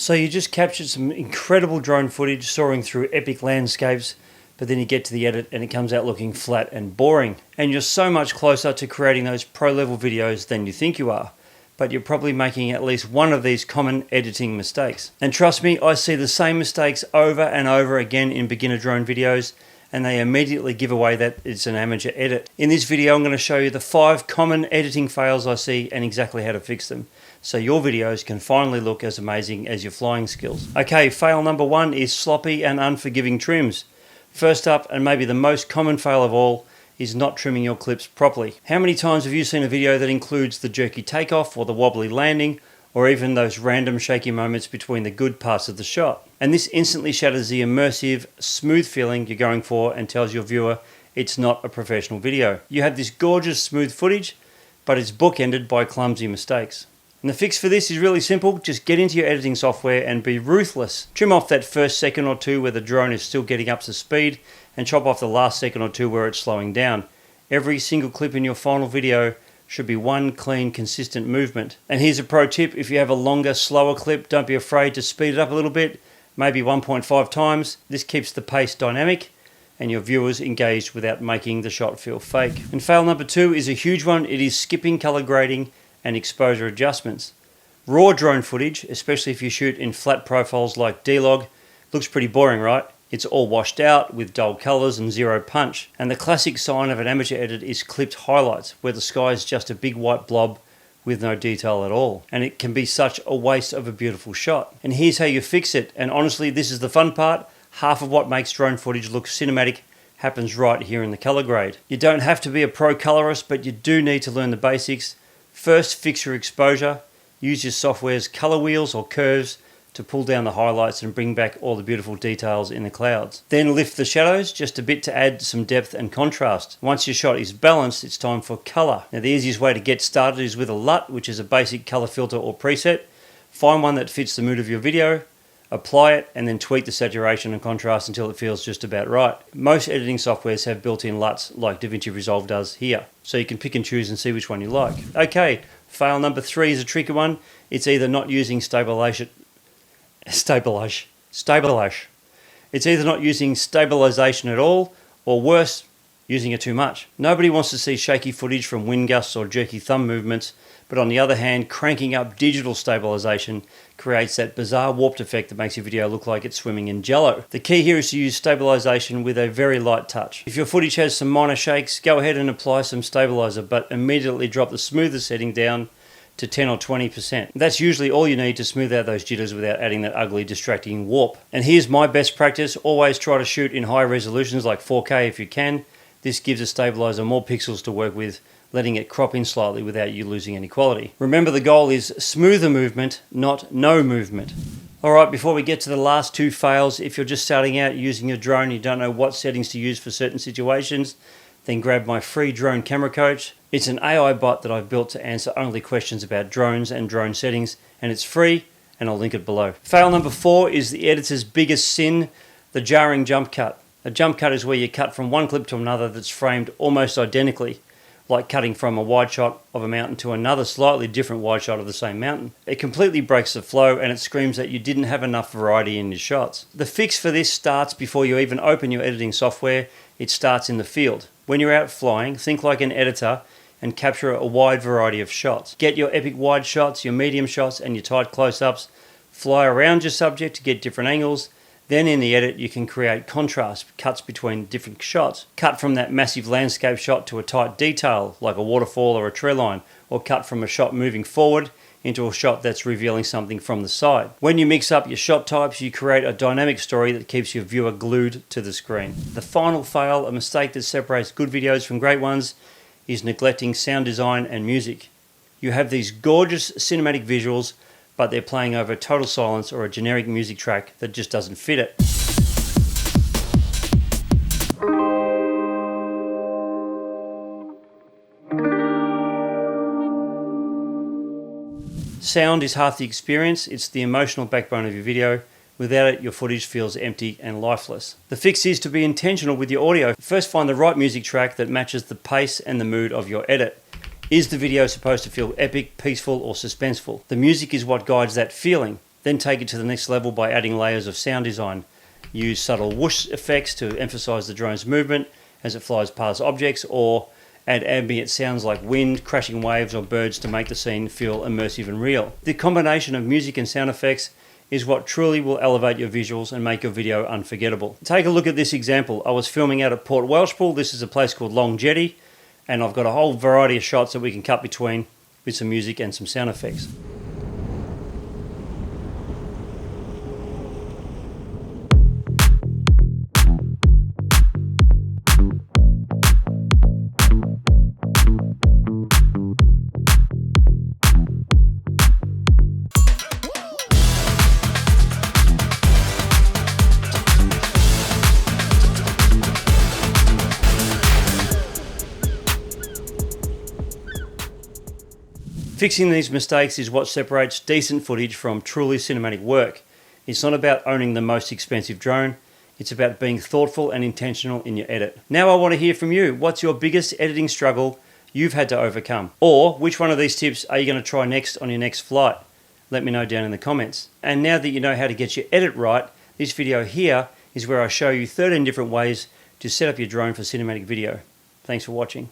So you just captured some incredible drone footage soaring through epic landscapes, but then you get to the edit and it comes out looking flat and boring. And you're so much closer to creating those pro level videos than you think you are. But you're probably making at least one of these common editing mistakes. And trust me, I see the same mistakes over and over again in beginner drone videos, and they immediately give away that it's an amateur edit. In this video, I'm going to show you the 5 common editing fails I see and exactly how to fix them, so your videos can finally look as amazing as your flying skills. Okay, fail number 1 is sloppy and unforgiving trims. First up, and maybe the most common fail of all, is not trimming your clips properly. How many times have you seen a video that includes the jerky takeoff or the wobbly landing, or even those random shaky moments between the good parts of the shot? And this instantly shatters the immersive, smooth feeling you're going for and tells your viewer it's not a professional video. You have this gorgeous smooth footage, but it's bookended by clumsy mistakes. And the fix for this is really simple. Just get into your editing software and be ruthless. Trim off that first second or two where the drone is still getting up to speed, and chop off the last second or two where it's slowing down. Every single clip in your final video should be one clean, consistent movement. And here's a pro tip: if you have a longer, slower clip, don't be afraid to speed it up a little bit, maybe 1.5 times. This keeps the pace dynamic and your viewers engaged without making the shot feel fake. And fail number 2 is a huge one. It is skipping color grading and exposure adjustments. Raw drone footage, especially if you shoot in flat profiles like D-Log, looks pretty boring, right? It's all washed out with dull colors and zero punch. And the classic sign of an amateur edit is clipped highlights, where the sky is just a big white blob with no detail at all. And it can be such a waste of a beautiful shot. And here's how you fix it. And honestly, this is the fun part. Half of what makes drone footage look cinematic happens right here in the color grade. You don't have to be a pro colorist, but you do need to learn the basics. First, fix your exposure. Use your software's color wheels or curves to pull down the highlights and bring back all the beautiful details in the clouds. Then lift the shadows just a bit to add some depth and contrast. Once your shot is balanced, it's time for color. Now the easiest way to get started is with a LUT, which is a basic color filter or preset. Find one that fits the mood of your video, apply it, and then tweak the saturation and contrast until it feels just about right. Most editing softwares have built-in LUTs like DaVinci Resolve does here, so you can pick and choose and see which one you like. Okay, fail number 3 is a tricky one. It's either not using stabilization. It's either not using stabilization at all, or worse, using it too much. Nobody wants to see shaky footage from wind gusts or jerky thumb movements, but on the other hand, cranking up digital stabilization creates that bizarre warped effect that makes your video look like it's swimming in jello. The key here is to use stabilization with a very light touch. If your footage has some minor shakes, go ahead and apply some stabilizer, but immediately drop the smoother setting down to 10 or 20%. That's usually all you need to smooth out those jitters without adding that ugly, distracting warp. And here's my best practice: always try to shoot in high resolutions like 4K if you can. This gives a stabilizer more pixels to work with, letting it crop in slightly without you losing any quality. Remember, the goal is smoother movement, not no movement. Alright, before we get to the last 2 fails, if you're just starting out using your drone, you don't know what settings to use for certain situations, then grab my free drone camera coach. It's an AI bot that I've built to answer only questions about drones and drone settings, and it's free, and I'll link it below. Fail number 4 is the editor's biggest sin: the jarring jump cut. A jump cut is where you cut from one clip to another that's framed almost identically, like cutting from a wide shot of a mountain to another slightly different wide shot of the same mountain. It completely breaks the flow, and it screams that you didn't have enough variety in your shots. The fix for this starts before you even open your editing software. It starts in the field. When you're out flying, think like an editor and capture a wide variety of shots. Get your epic wide shots, your medium shots, and your tight close-ups. Fly around your subject to get different angles. Then in the edit, you can create contrast cuts between different shots. Cut from that massive landscape shot to a tight detail, like a waterfall or a tree line, or cut from a shot moving forward into a shot that's revealing something from the side. When you mix up your shot types, you create a dynamic story that keeps your viewer glued to the screen. The final fail, a mistake that separates good videos from great ones, is neglecting sound design and music. You have these gorgeous cinematic visuals, but they're playing over total silence or a generic music track that just doesn't fit it. Sound is half the experience. It's the emotional backbone of your video. Without it, your footage feels empty and lifeless. The fix is to be intentional with your audio. First, find the right music track that matches the pace and the mood of your edit. Is the video supposed to feel epic, peaceful, or suspenseful? The music is what guides that feeling. Then take it to the next level by adding layers of sound design. Use subtle whoosh effects to emphasize the drone's movement as it flies past objects, or add ambient sounds like wind, crashing waves, or birds to make the scene feel immersive and real. The combination of music and sound effects is what truly will elevate your visuals and make your video unforgettable. Take a look at this example. I was filming out at Port Welshpool. This is a place called Long Jetty, and I've got a whole variety of shots that we can cut between with some music and some sound effects. Fixing these mistakes is what separates decent footage from truly cinematic work. It's not about owning the most expensive drone, it's about being thoughtful and intentional in your edit. Now I want to hear from you. What's your biggest editing struggle you've had to overcome? Or which one of these tips are you going to try next on your next flight? Let me know down in the comments. And now that you know how to get your edit right, this video here is where I show you 13 different ways to set up your drone for cinematic video. Thanks for watching.